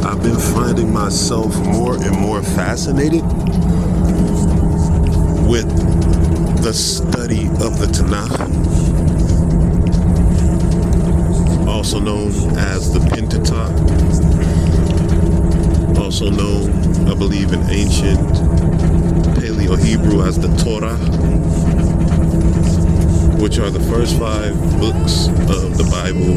I've been finding myself more and more fascinated with the study of the Tanakh, also known as the Pentateuch, also known, I believe, in ancient Paleo-Hebrew as the Torah, which are the first 5 books of the Bible,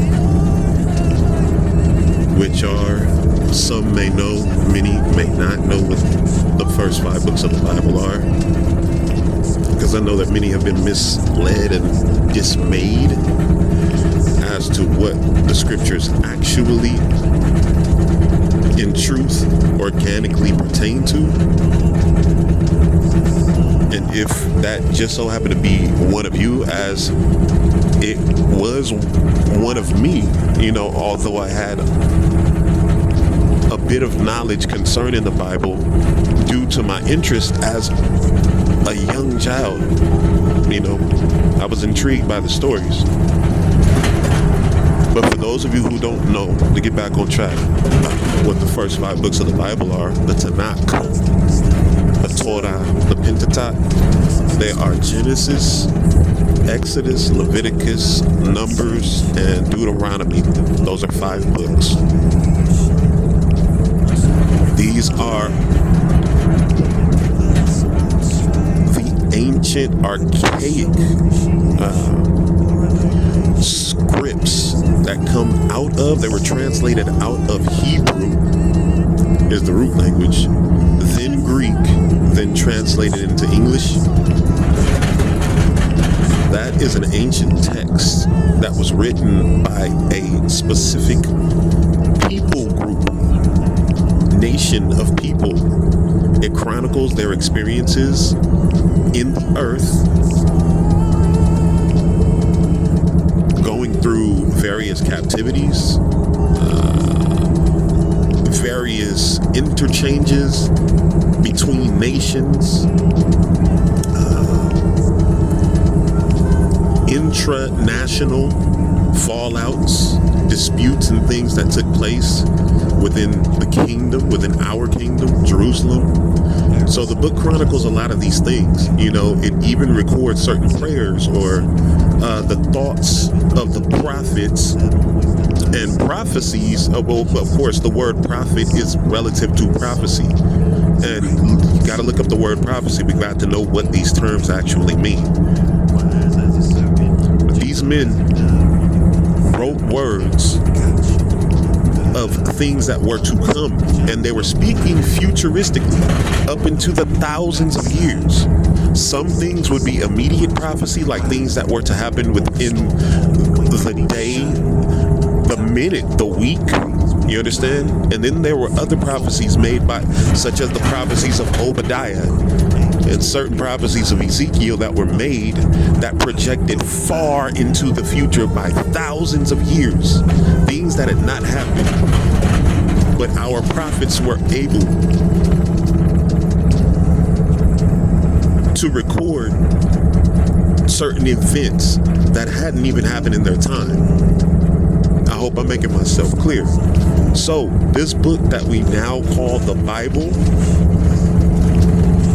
which are, some may know, many may not know what the first 5 books of the Bible are, because I know that many have been misled and dismayed as to what the scriptures actually, in truth, organically pertain to. And if that just so happened to be one of you, as it was one of me, although I had a bit of knowledge concerning the Bible due to my interest as a young child. I was intrigued by the stories. But for those of you who don't know, to get back on track, what the first 5 books of the Bible are, the Tanakh, the Torah, the Pentateuch, they are Genesis, Exodus, Leviticus, Numbers, and Deuteronomy. Those are 5 books. These are the ancient, archaic scripts that come out of, they were translated out of Hebrew, is the root language, then Greek, then translated into English. That is an ancient text that was written by a specific people group, nation of people. It chronicles their experiences in the earth, going through various captivities, various interchanges between nations, intra-national fallouts, disputes and things that took place within the kingdom, within our kingdom, Jerusalem. So the book chronicles a lot of these things. It even records certain prayers or the thoughts of the prophets and prophecies. Of course, the word prophet is relative to prophecy. And you got to look up the word prophecy. We got to know what these terms actually mean. But these men wrote words of things that were to come, and they were speaking futuristically up into the thousands of years. Some things would be immediate prophecy, like things that were to happen within the day, the minute, the week. You understand? And then there were other prophecies made by, such as the prophecies of Obadiah and certain prophecies of Ezekiel that were made that projected far into the future by thousands of years. Things that had not happened. But our prophets were able to record certain events that hadn't even happened in their time. I hope I'm making myself clear. So this book that we now call the Bible,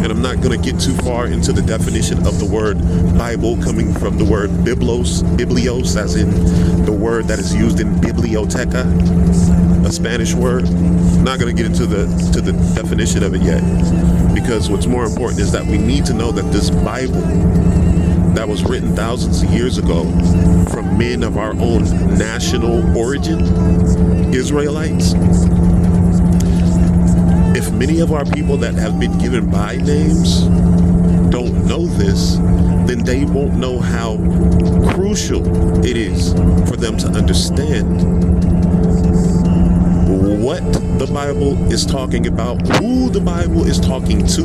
and I'm not going to get too far into the definition of the word Bible, coming from the word biblios, as in the word that is used in biblioteca, a Spanish word. I'm not going to get into the definition of it yet, because what's more important is that we need to know that this Bible that was written thousands of years ago from men of our own national origin, Israelites. If many of our people that have been given by names don't know this, then they won't know how crucial it is for them to understand what the Bible is talking about, who the Bible is talking to.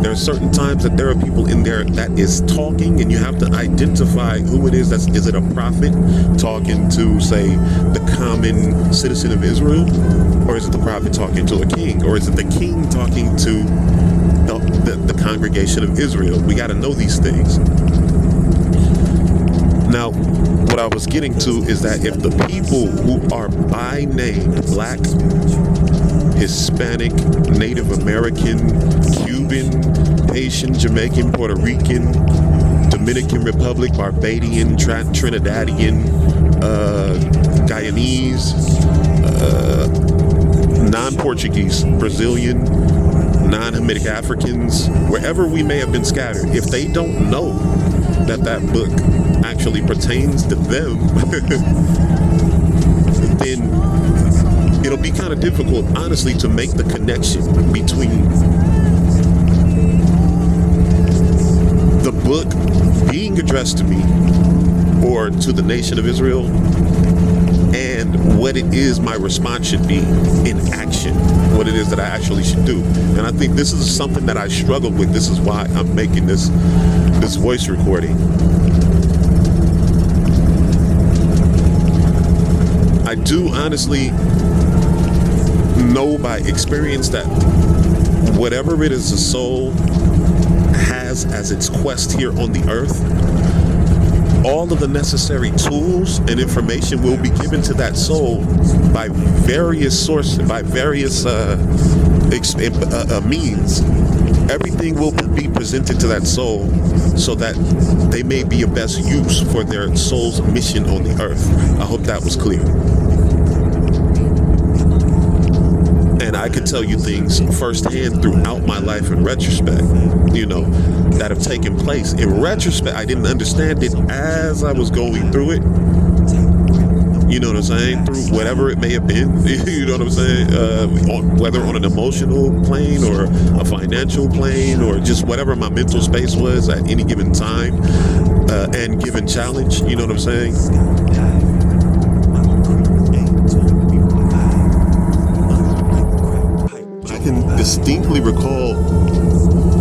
There are certain times that there are people in there that is talking, and you have to identify who it is. Is it a prophet talking to, say, the common citizen of Israel? Or is it the prophet talking to a king? Or is it the king talking to the congregation of Israel? We got to know these things. Now, what I was getting to is that if the people who are by name Black, Hispanic, Native American, Cuban, Haitian, Jamaican, Puerto Rican, Dominican Republic, Barbadian, Trinidadian, Guyanese, non-Portuguese, Brazilian, non-Hamitic Africans, wherever we may have been scattered, if they don't know that that book actually pertains to them, then it'll be kind of difficult, honestly, to make the connection between the book being addressed to me or to the nation of Israel and what it is my response should be in action, what it is that I actually should do. And I think this is something that I struggled with. This is why I'm making this voice recording. I do honestly know by experience that whatever it is the soul has as its quest here on the earth, all of the necessary tools and information will be given to that soul by various sources, by various means. Everything will be presented to that soul so that they may be of best use for their soul's mission on the earth. I hope that was clear. And I could tell you things firsthand throughout my life in retrospect, that have taken place. In retrospect, I didn't understand it as I was going through it. You know what I'm saying? Through whatever it may have been. You know what I'm saying? Whether on an emotional plane or a financial plane or just whatever my mental space was at any given time and given challenge. You know what I'm saying? I can distinctly recall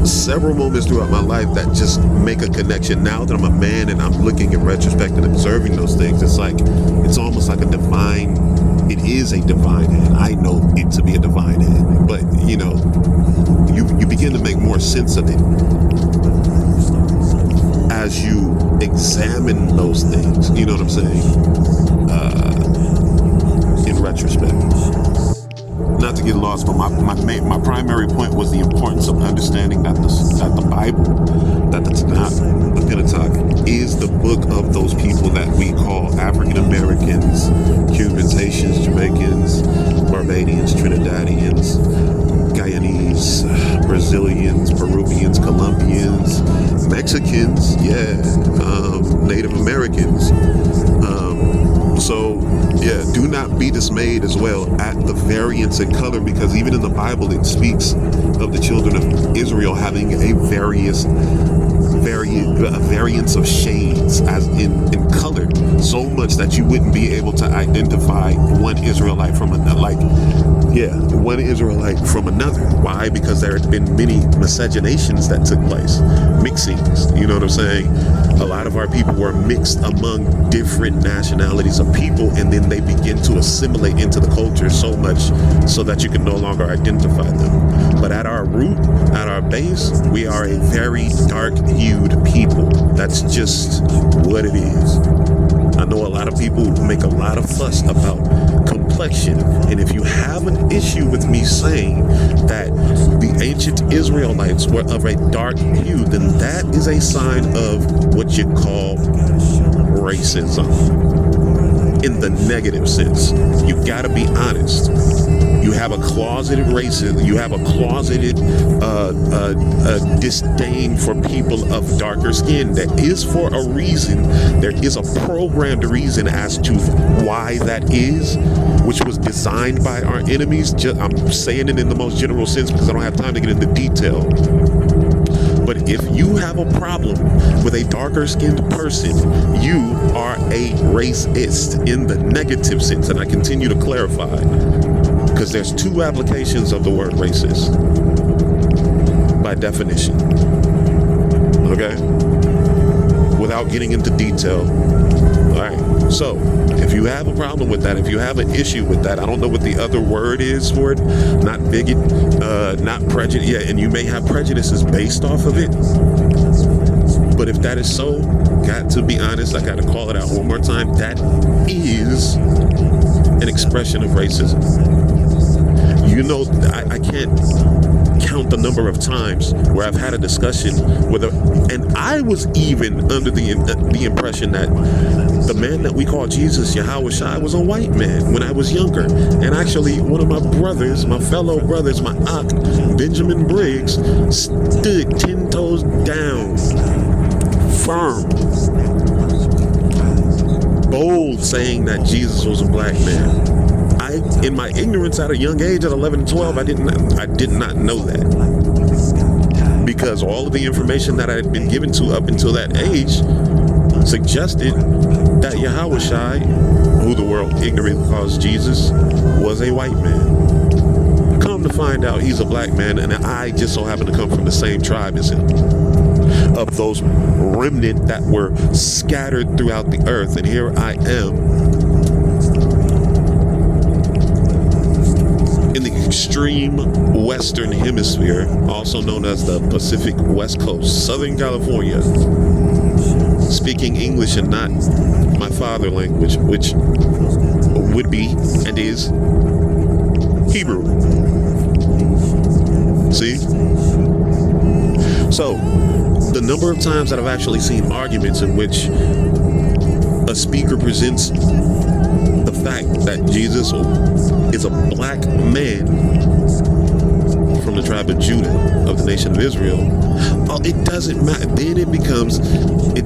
several moments throughout my life that just make a connection. Now that I'm a man and I'm looking in retrospect and observing those things, it's almost like it is a divine hand. I know it to be a divine hand, but you begin to make more sense of it as you examine those things. You know what I'm saying? In retrospect. Not to get lost, but my primary point was the importance of understanding that the Bible, that the Tanakh, the Pentateuch, is the book of those people that we call African Americans, Cubans, Haitians, Jamaicans, Barbadians, Trinidadians, Guyanese, Brazilians, Peruvians, Colombians, Mexicans, Native Americans. So, do not be dismayed as well at the variance in color, because even in the Bible it speaks of the children of Israel having a variance of shades as in color, so much that you wouldn't be able to identify one Israelite from another. One Israelite from another. Why? Because there had been many miscegenations that took place, mixings. You know what I'm saying? A lot of our people were mixed among different nationalities of people, and then they begin to assimilate into the culture so much so that you can no longer identify them. But at our root, at our base, we are a very dark-hued people. That's just what it is. I know a lot of people make a lot of fuss about complexion, and if you have an issue with me saying that the ancient Israelites were of a dark hue, then that is a sign of what you call racism in the negative sense. You gotta be honest. You have a closeted racism. You have a closeted disdain for people of darker skin. That is for a reason. There is a programmed reason as to why that is, which was designed by our enemies. I'm saying it in the most general sense because I don't have time to get into detail. But if you have a problem with a darker skinned person, you are a racist in the negative sense. And I continue to clarify, because there's two applications of the word racist by definition. Okay? Without getting into detail. All right. So if you have a problem with that, if you have an issue with that, I don't know what the other word is for it. Not bigot, not prejudice. Yeah, and you may have prejudices based off of it. But if that is so, got to be honest, I got to call it out one more time. That is an expression of racism. You know, I can't count the number of times where I've had a discussion with and I was even under the impression that the man that we call Jesus, Yahweh Shai, was a white man when I was younger. And actually, one of my brothers, my fellow brothers, my Ak, Benjamin Briggs, stood 10 toes down, firm, bold, saying that Jesus was a black man. In my ignorance at a young age, at 11 and 12, I did not know that, because all of the information that I had been given to up until that age suggested that Yahweh Shai, who the world ignorantly calls Jesus, was a white man. Come to find out, he's a black man, and I just so happen to come from the same tribe as him. Of those remnant that were scattered throughout the earth, and here I am in the extreme western hemisphere, also known as the Pacific West Coast, Southern California, speaking English and not my father language, which would be and is Hebrew. See? So, the number of times that I've actually seen arguments in which a speaker presents the fact that Jesus is a black man from the tribe of Judah, of the nation of Israel, it doesn't matter. Then it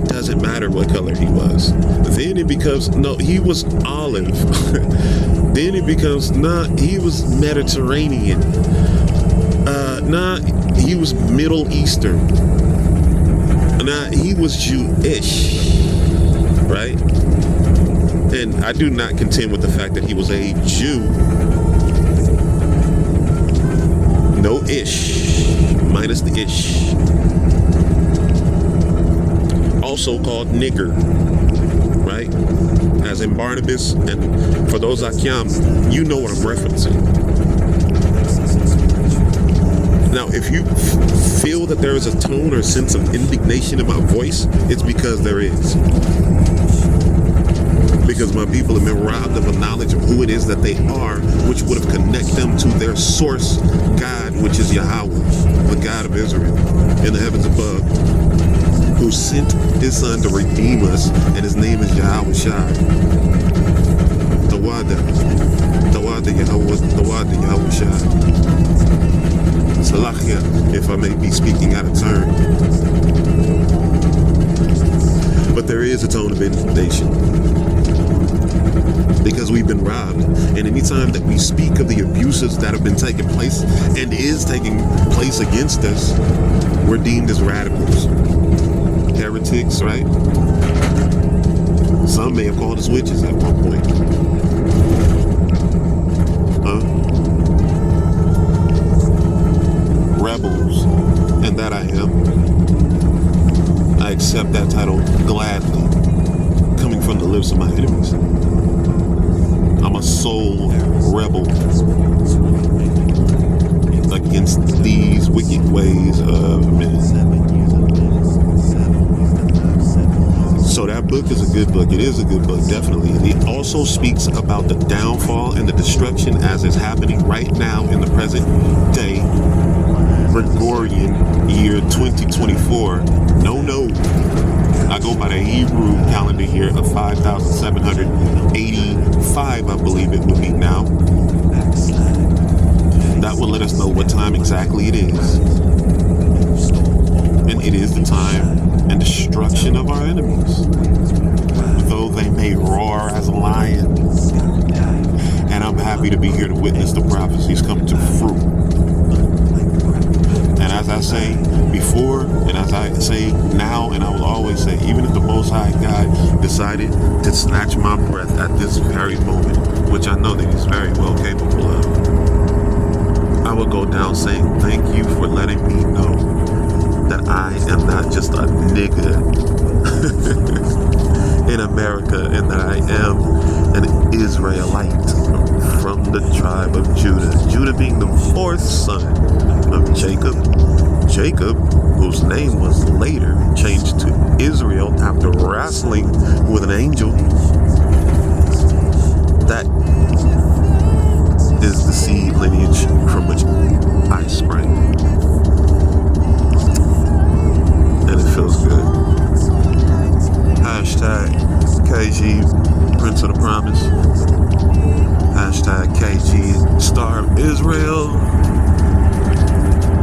doesn't matter what color he was. Then it becomes, no, he was olive. Then it becomes, he was Mediterranean. He was Middle Eastern. He was Jewish, right? And I do not contend with the fact that he was a Jew. No ish, minus the ish. Also called nigger, right? As in Barnabas, and for those Akyam, you know what I'm referencing. Now, if you feel that there is a tone or sense of indignation in my voice, it's because there is. Because my people have been robbed of a knowledge of who it is that they are, which would have connected them to their source God, which is Yahweh, the God of Israel, in the heavens above, who sent his son to redeem us, and his name is Yahweh Shai. Tawada Yahweh Shai. Salachia, if I may be speaking out of turn. But there is a tone of indignation, because we've been robbed. And anytime that we speak of the abuses that have been taking place and is taking place against us, we're deemed as radicals, heretics, right? Some may have called us witches at one point. Rebels, and that I am. I accept that title gladly, coming from the lips of my enemies. I'm a soul rebel against these wicked ways of men. So that book is a good book. It is a good book, definitely. It also speaks about the downfall and the destruction as is happening right now in the present day, Gregorian year 2024. No. I go by the Hebrew calendar year of 5,785, I believe it would be now. That will let us know what time exactly it is. And it is the time and destruction of our enemies, though they may roar as lions. And I'm happy to be here to witness the prophecies come to fruit. And as I say before, and as I say now, and I will always say, even if the Most High God decided to snatch my breath at this very moment, which I know that he's very well capable of, I will go down saying, thank you for letting me know that I am not just a nigga in America, and that I am an Israelite from the tribe of Judah. Judah being the fourth son of Jacob, Jacob, whose name was later changed to Israel after wrestling with an angel. That is the seed lineage from which I sprang. And it feels good. Hashtag KG, Prince of the Promise. Hashtag KG, Star of Israel.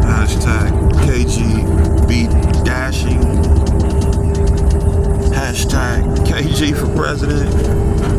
Hashtag KG, beat dashing. Hashtag KG for president.